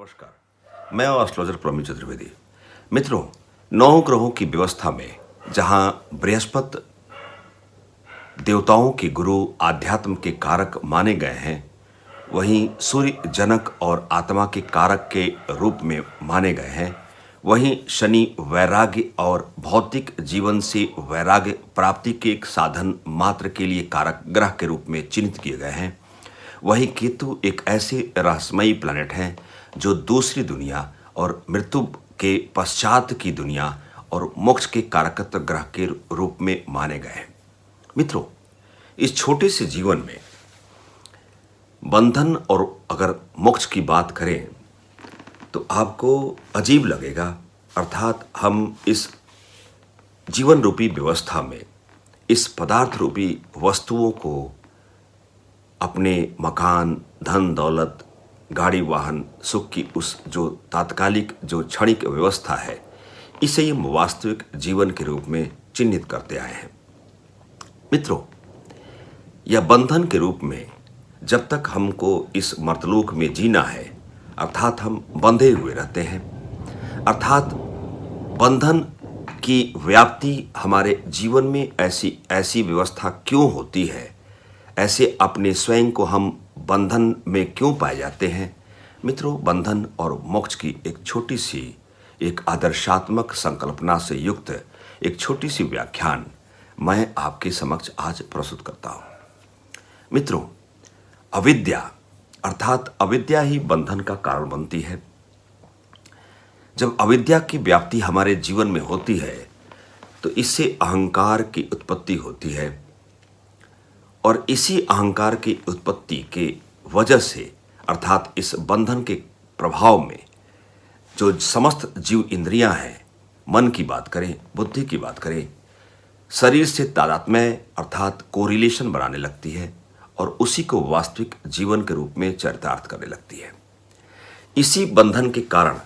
नमस्कार, मैं एस्ट्रोलॉजर प्रमीत चतुर्वेदी। मित्रों, 9 ग्रहों की व्यवस्था में जहां बृहस्पति देवताओं के गुरु, आध्यात्म के कारक माने गए हैं, वहीं सूर्य जनक और आत्मा के कारक के रूप में माने गए हैं। वहीं शनि वैराग्य और भौतिक जीवन से वैराग्य प्राप्ति के एक साधन मात्र के लिए कारक ग्रह के रूप में चिन्हित किए गए हैं। वहीं केतु एक ऐसे रहस्यमयी प्लैनेट हैं जो दूसरी दुनिया और मृत्यु के पश्चात की दुनिया और मोक्ष के कारकत्व ग्रह के रूप में माने गए हैं। मित्रों, इस छोटे से जीवन में बंधन और अगर मोक्ष की बात करें तो आपको अजीब लगेगा। अर्थात हम इस जीवन रूपी व्यवस्था में इस पदार्थ रूपी वस्तुओं को अपने मकान, धन दौलत, गाड़ी वाहन, सुख की उस जो तात्कालिक जो क्षणिक व्यवस्था है, इसे हम वास्तविक जीवन के रूप में चिन्हित करते आए हैं। मित्रों, यह बंधन के रूप में जब तक हमको इस मर्तलोक में जीना है, अर्थात हम बंधे हुए रहते हैं। अर्थात बंधन की व्याप्ति हमारे जीवन में ऐसी व्यवस्था क्यों होती है, ऐसे अपने स्वयं को हम बंधन में क्यों पाए जाते हैं। मित्रों, बंधन और मोक्ष की एक छोटी सी, एक आदर्शात्मक संकल्पना से युक्त एक छोटी सी व्याख्यान मैं आपके समक्ष आज प्रस्तुत करता हूँ। मित्रों, अविद्या अर्थात अविद्या ही बंधन का कारण बनती है। जब अविद्या की व्याप्ति हमारे जीवन में होती है तो इससे अहंकार की उत्पत्ति होती है और इसी अहंकार की उत्पत्ति के वजह से, अर्थात इस बंधन के प्रभाव में जो समस्त जीव इंद्रियां हैं, मन की बात करें, बुद्धि की बात करें, शरीर से तादात्म्य अर्थात कोरिलेशन बनाने लगती है और उसी को वास्तविक जीवन के रूप में चरितार्थ करने लगती है। इसी बंधन के कारण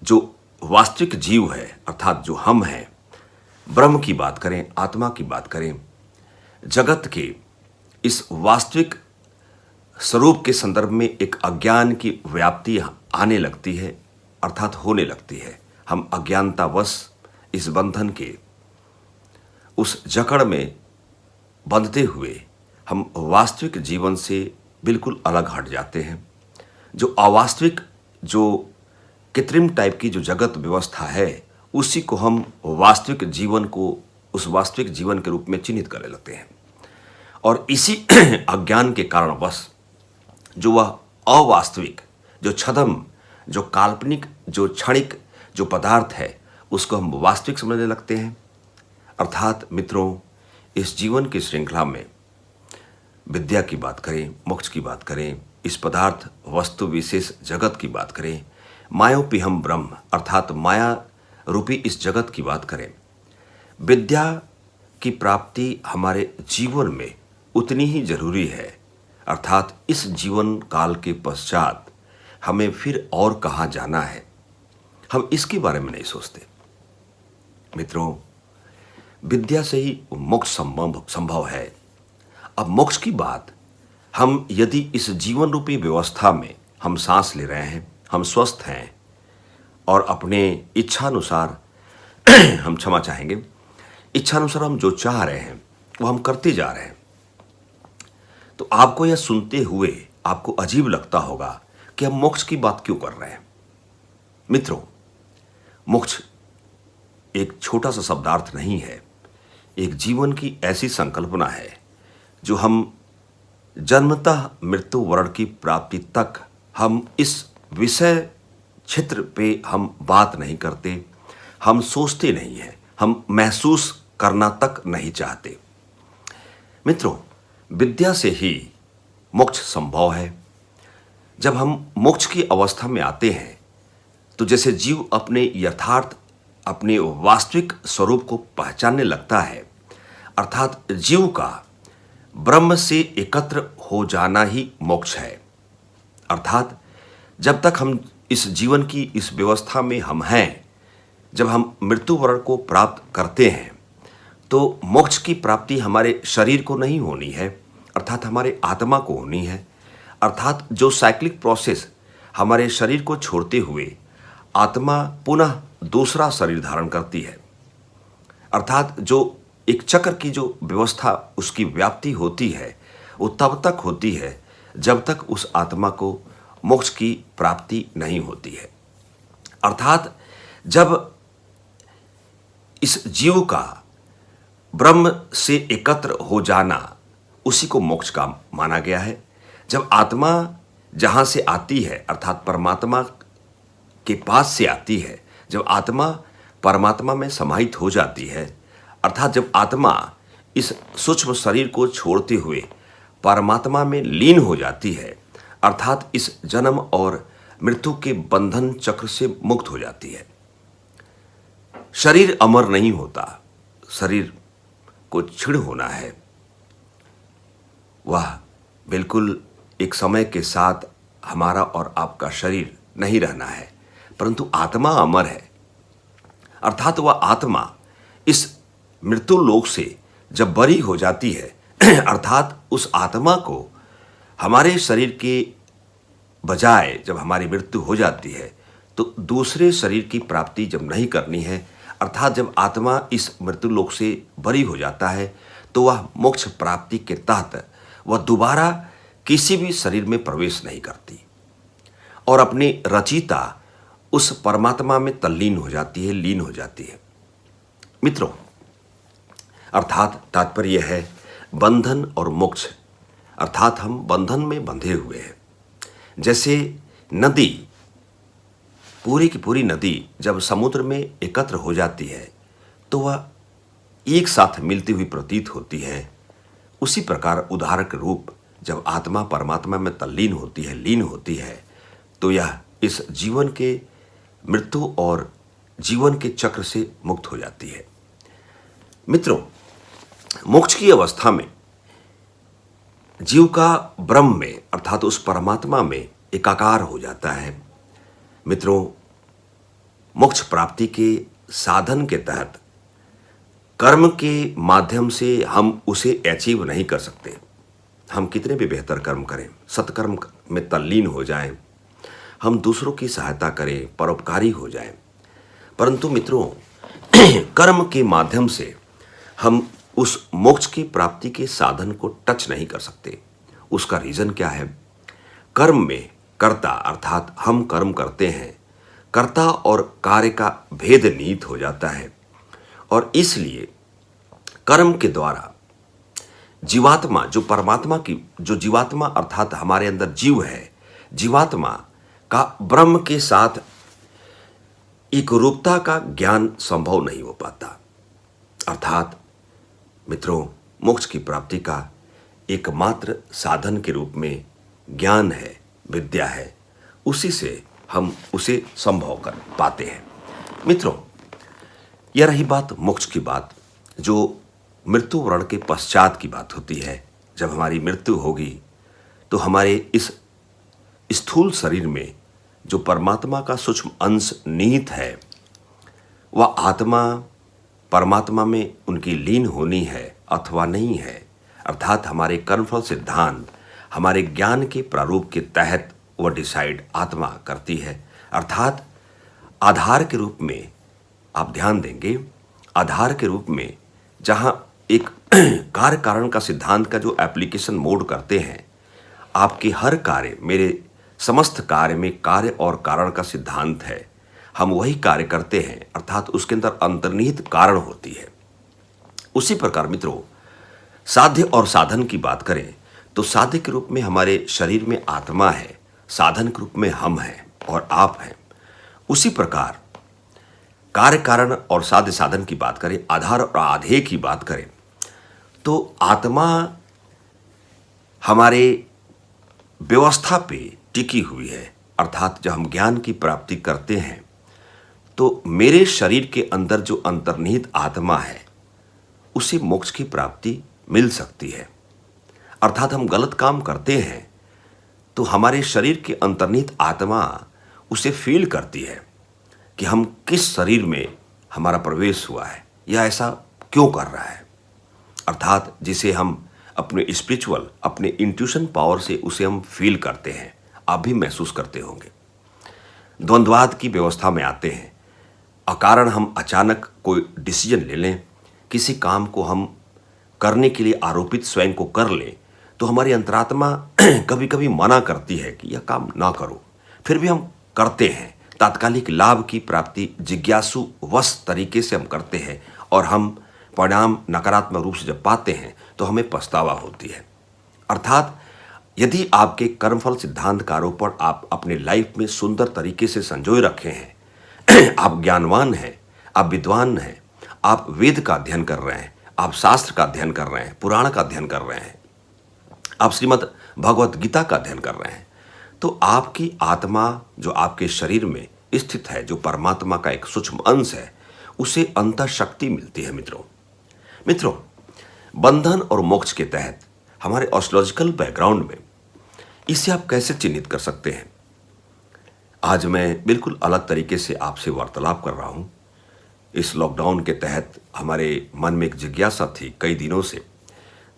जो वास्तविक जीव है, अर्थात जो हम हैं, ब्रह्म की बात करें, आत्मा की बात करें, जगत के इस वास्तविक स्वरूप के संदर्भ में एक अज्ञान की व्याप्ति आने लगती है, अर्थात होने लगती है। हम अज्ञानतावश इस बंधन के उस जकड़ में बंधते हुए हम वास्तविक जीवन से बिल्कुल अलग हट जाते हैं। जो अवास्तविक, जो कृत्रिम टाइप की जो जगत व्यवस्था है, उसी को हम वास्तविक जीवन को उस वास्तविक जीवन के रूप में चिन्हित करने लगते हैं। और इसी अज्ञान के कारणवश जो वह अवास्तविक, जो छद्म, जो काल्पनिक, जो क्षणिक जो पदार्थ है, उसको हम वास्तविक समझने लगते हैं। अर्थात मित्रों, इस जीवन की श्रृंखला में विद्या की बात करें, मोक्ष की बात करें, इस पदार्थ वस्तु विशेष जगत की बात करें, मायोपि हम ब्रह्म अर्थात माया रूपी इस जगत की बात करें, विद्या की प्राप्ति हमारे जीवन में उतनी ही जरूरी है। अर्थात इस जीवन काल के पश्चात हमें फिर और कहाँ जाना है, हम इसके बारे में नहीं सोचते। मित्रों, विद्या से ही मोक्ष संभव है। अब मोक्ष की बात, हम यदि इस जीवन रूपी व्यवस्था में हम सांस ले रहे हैं, हम स्वस्थ हैं और अपने इच्छानुसार हम क्षमा चाहेंगे, इच्छानुसार हम जो चाह रहे हैं वो हम करते जा रहे हैं, तो आपको यह सुनते हुए आपको अजीब लगता होगा कि हम मोक्ष की बात क्यों कर रहे हैं। मित्रों, मोक्ष एक छोटा सा शब्दार्थ नहीं है, एक जीवन की ऐसी संकल्पना है जो हम जन्मतः मृत्यु वर्ण की प्राप्ति तक हम इस विषय क्षेत्र पे हम बात नहीं करते, हम सोचते नहीं हैं, हम महसूस करना तक नहीं चाहते। मित्रों, विद्या से ही मोक्ष संभव है। जब हम मोक्ष की अवस्था में आते हैं तो जैसे जीव अपने यथार्थ, अपने वास्तविक स्वरूप को पहचानने लगता है, अर्थात जीव का ब्रह्म से एकत्र हो जाना ही मोक्ष है। अर्थात जब तक हम इस जीवन की इस व्यवस्था में हम हैं, जब हम मृत्यु वर्ण को प्राप्त करते हैं तो मोक्ष की प्राप्ति हमारे शरीर को नहीं होनी है, अर्थात हमारे आत्मा को होनी है। अर्थात जो साइक्लिक प्रोसेस हमारे शरीर को छोड़ते हुए आत्मा पुनः दूसरा शरीर धारण करती है। अर्थात जो एक चक्र की जो व्यवस्था उसकी व्याप्ति होती है वो तब तक होती है जब तक उस आत्मा को मोक्ष की प्राप्ति नहीं होती है। अर्थात जब इस जीव का ब्रह्म से एकत्र हो जाना उसी को मोक्ष का माना गया है। जब आत्मा जहाँ से आती है अर्थात परमात्मा के पास से आती है, जब आत्मा परमात्मा में समाहित हो जाती है, अर्थात जब आत्मा इस सूक्ष्म शरीर को छोड़ते हुए परमात्मा में लीन हो जाती है, अर्थात इस जन्म और मृत्यु के बंधन चक्र से मुक्त हो जाती है। शरीर अमर नहीं होता, शरीर को क्षीण होना है, वह बिल्कुल एक समय के साथ हमारा और आपका शरीर नहीं रहना है, परंतु आत्मा अमर है। अर्थात वह आत्मा इस मृत्यु लोक से जब बरी हो जाती है, अर्थात उस आत्मा को हमारे शरीर के बजाय जब हमारी मृत्यु हो जाती है तो दूसरे शरीर की प्राप्ति जब नहीं करनी है, अर्थात जब आत्मा इस मृत्यु लोक से बरी हो जाता है तो वह मोक्ष प्राप्ति के तहत वह दोबारा किसी भी शरीर में प्रवेश नहीं करती और अपनी रचिता उस परमात्मा में तल्लीन हो जाती है, लीन हो जाती है। मित्रों, अर्थात तात्पर्य है बंधन और मोक्ष, अर्थात हम बंधन में बंधे हुए हैं। जैसे नदी, पूरी की पूरी नदी जब समुद्र में एकत्र हो जाती है तो वह एक साथ मिलती हुई प्रतीत होती है, उसी प्रकार उदाहरण के रूप जब आत्मा परमात्मा में तल्लीन होती है, लीन होती है, तो यह इस जीवन के मृत्यु और जीवन के चक्र से मुक्त हो जाती है। मित्रों, मोक्ष की अवस्था में जीव का ब्रह्म में अर्थात उस परमात्मा में एकाकार हो जाता है। मित्रों, मोक्ष प्राप्ति के साधन के तहत कर्म के माध्यम से हम उसे अचीव नहीं कर सकते। हम कितने भी बेहतर कर्म करें, सत्कर्म में तल्लीन हो जाएं, हम दूसरों की सहायता करें, परोपकारी हो जाएं, परंतु मित्रों कर्म के माध्यम से हम उस मोक्ष की प्राप्ति के साधन को टच नहीं कर सकते। उसका रीज़न क्या है? कर्म में कर्ता अर्थात हम कर्म करते हैं, कर्ता और कार्य का भेद निहित हो जाता है और इसलिए कर्म के द्वारा जीवात्मा जो परमात्मा की जो जीवात्मा अर्थात हमारे अंदर जीव है, जीवात्मा का ब्रह्म के साथ एक रूपता का ज्ञान संभव नहीं हो पाता। अर्थात मित्रों, मोक्ष की प्राप्ति का एकमात्र साधन के रूप में ज्ञान है, विद्या है, उसी से हम उसे संभव कर पाते हैं। मित्रों, यह रही बात मोक्ष की बात, जो मृत्यु वर्ण के पश्चात की बात होती है। जब हमारी मृत्यु होगी तो हमारे इस स्थूल शरीर में जो परमात्मा का सूक्ष्म अंश निहित है, वह आत्मा परमात्मा में उनकी लीन होनी है अथवा नहीं है, अर्थात हमारे कर्मफल सिद्धांत हमारे ज्ञान के प्रारूप के तहत वह डिसाइड आत्मा करती है। अर्थात आधार के रूप में आप ध्यान देंगे, आधार के रूप में जहाँ एक कार्य कारण का सिद्धांत का जो एप्लीकेशन मोड करते हैं, आपके हर कार्य, मेरे समस्त कार्य में कार्य और कारण का सिद्धांत है, हम वही कार्य करते हैं, अर्थात उसके अंदर अंतर्निहित कारण होती है। उसी प्रकार मित्रों, साध्य और साधन की बात करें तो साध्य के रूप में हमारे शरीर में आत्मा है, साधन के रूप में हम हैं और आप हैं। उसी प्रकार कार्य कारण और साध्य साधन की बात करें, आधार और आधेय की बात करें तो आत्मा हमारे व्यवस्था पे टिकी हुई है। अर्थात जब हम ज्ञान की प्राप्ति करते हैं तो मेरे शरीर के अंदर जो अंतर्निहित आत्मा है उसे मोक्ष की प्राप्ति मिल सकती है। अर्थात हम गलत काम करते हैं तो हमारे शरीर के अंतर्निहित आत्मा उसे फील करती है कि हम किस शरीर में हमारा प्रवेश हुआ है या ऐसा क्यों कर रहा है। अर्थात जिसे हम अपने स्पिरिचुअल, अपने इंट्यूशन पावर से उसे हम फील करते हैं, आप भी महसूस करते होंगे। द्वंद्वाद की व्यवस्था में आते हैं, अकारण हम अचानक कोई डिसीजन ले लें, किसी काम को हम करने के लिए आरोपित स्वयं को कर लें, तो हमारी अंतरात्मा कभी कभी मना करती है कि यह काम ना करो, फिर भी हम करते हैं। तात्कालिक लाभ की प्राप्ति जिज्ञासु वश तरीके से हम करते हैं और हम परिणाम नकारात्मक रूप से जब पाते हैं तो हमें पछतावा होती है। अर्थात यदि आपके कर्मफल सिद्धांत का आरोपण आप अपने लाइफ में सुंदर तरीके से संजोए रखे हैं, आप ज्ञानवान हैं, आप विद्वान हैं, आप वेद का अध्ययन कर रहे हैं, आप शास्त्र का अध्ययन कर रहे हैं, पुराण का अध्ययन कर रहे हैं, आप श्रीमद् भगवत गीता का अध्ययन कर रहे हैं, तो आपकी आत्मा जो आपके शरीर में स्थित है, जो परमात्मा का एक सूक्ष्म अंश है, उसे अंतः शक्ति मिलती है। मित्रों, बंधन और मोक्ष के तहत हमारे एस्ट्रोलॉजिकल बैकग्राउंड में इसे आप कैसे चिन्हित कर सकते हैं, आज मैं बिल्कुल अलग तरीके से आपसे वार्तालाप कर रहा हूं। इस लॉकडाउन के तहत हमारे मन में एक जिज्ञासा थी कई दिनों से,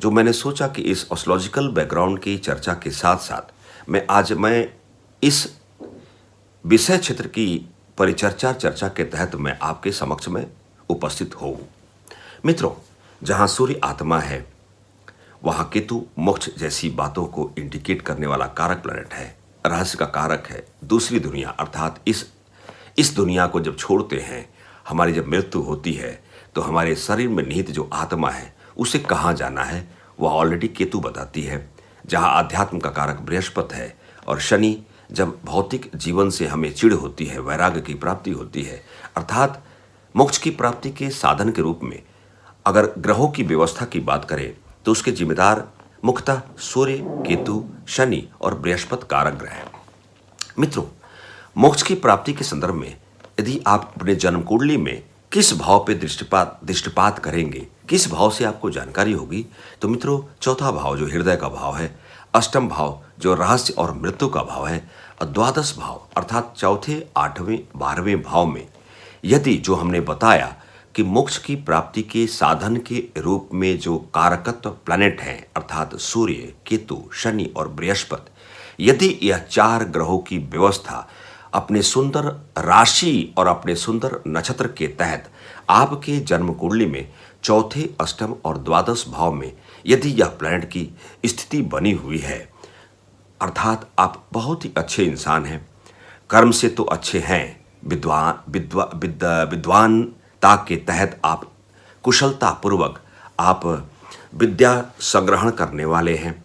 जो मैंने सोचा कि इस एस्ट्रोलॉजिकल बैकग्राउंड की चर्चा के साथ साथ मैं इस विषय क्षेत्र की चर्चा के तहत मैं आपके समक्ष में उपस्थित हूँ। मित्रों, जहाँ सूर्य आत्मा है, वहाँ केतु मोक्ष जैसी बातों को इंडिकेट करने वाला कारक प्लैनेट है, रहस्य का कारक है। दूसरी दुनिया अर्थात इस दुनिया को जब छोड़ते हैं, हमारी जब मृत्यु होती है, तो हमारे शरीर में निहित जो आत्मा है उसे कहाँ जाना है, वह ऑलरेडी केतु बताती है। जहाँ आध्यात्म का कारक बृहस्पति है और शनि जब भौतिक जीवन से हमें चिढ़ होती है, वैराग्य की प्राप्ति होती है, अर्थात मोक्ष की प्राप्ति के साधन के रूप में अगर ग्रहों की व्यवस्था की बात करें तो उसके जिम्मेदार मुख्यतः सूर्य, केतु, शनि और बृहस्पति कारक ग्रह हैं। मित्रों, मोक्ष की प्राप्ति के संदर्भ में यदि आप अपने जन्म कुंडली में किस भाव पे दृष्टिपात करेंगे, किस भाव से आपको जानकारी होगी, तो मित्रों चौथा भाव जो हृदय का भाव है, अष्टम भाव जो रहस्य और मृत्यु का भाव है, और द्वादश भाव अर्थात चौथे, 8वें, 12वें भाव में यदि जो हमने बताया कि मोक्ष की प्राप्ति के साधन के रूप में जो कारकत्व प्लैनेट हैं अर्थात सूर्य, केतु, शनि और बृहस्पति, यदि यह 4 ग्रहों की व्यवस्था अपने सुंदर राशि और अपने सुंदर नक्षत्र के तहत आपके जन्म कुंडली में चौथे, अष्टम और द्वादश भाव में यदि यह प्लैनेट की स्थिति बनी हुई है, अर्थात आप बहुत ही अच्छे इंसान हैं, कर्म से तो अच्छे हैं, विद्वानता के तहत आप कुशलता पूर्वक आप विद्या संग्रहण करने वाले हैं,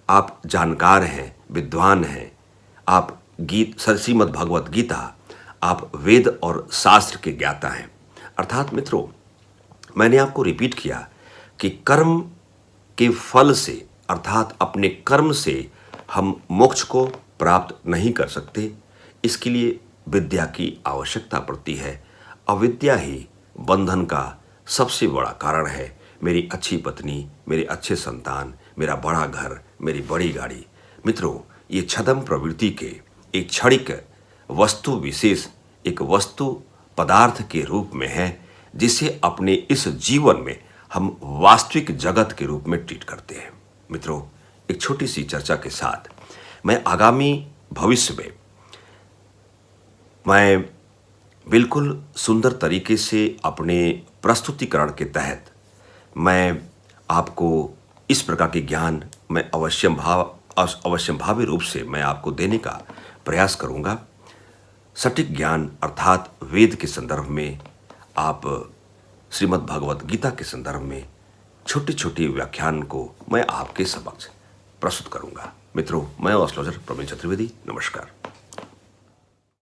आप जानकार हैं, विद्वान हैं, आप श्रीमद् भगवत गीता, आप वेद और शास्त्र के ज्ञाता हैं। अर्थात मित्रों, मैंने आपको रिपीट किया कि कर्म के फल से अर्थात अपने कर्म से हम मोक्ष को प्राप्त नहीं कर सकते। इसके लिए विद्या की आवश्यकता पड़ती है। अविद्या ही बंधन का सबसे बड़ा कारण है। मेरी अच्छी पत्नी, मेरे अच्छे संतान, मेरा बड़ा घर, मेरी बड़ी गाड़ी। मित्रों, ये छद्म प्रवृत्ति के एक क्षणिक वस्तु विशेष, एक वस्तु पदार्थ के रूप में है, जिसे अपने इस जीवन में हम वास्तविक जगत के रूप में ट्रीट करते हैं। मित्रों, एक छोटी सी चर्चा के साथ मैं आगामी भविष्य में मैं बिल्कुल सुंदर तरीके से अपने प्रस्तुतिकरण के तहत मैं आपको इस प्रकार के ज्ञान मैं अवश्यंभावी रूप से मैं आपको देने का प्रयास करूंगा। सटीक ज्ञान अर्थात वेद के संदर्भ में, आप श्रीमद् भगवत गीता के संदर्भ में छोटी छोटी व्याख्यान को मैं आपके समक्ष प्रस्तुत करूंगा। मित्रों, मैं एस्ट्रोलॉजर प्रवीण चतुर्वेदी, नमस्कार।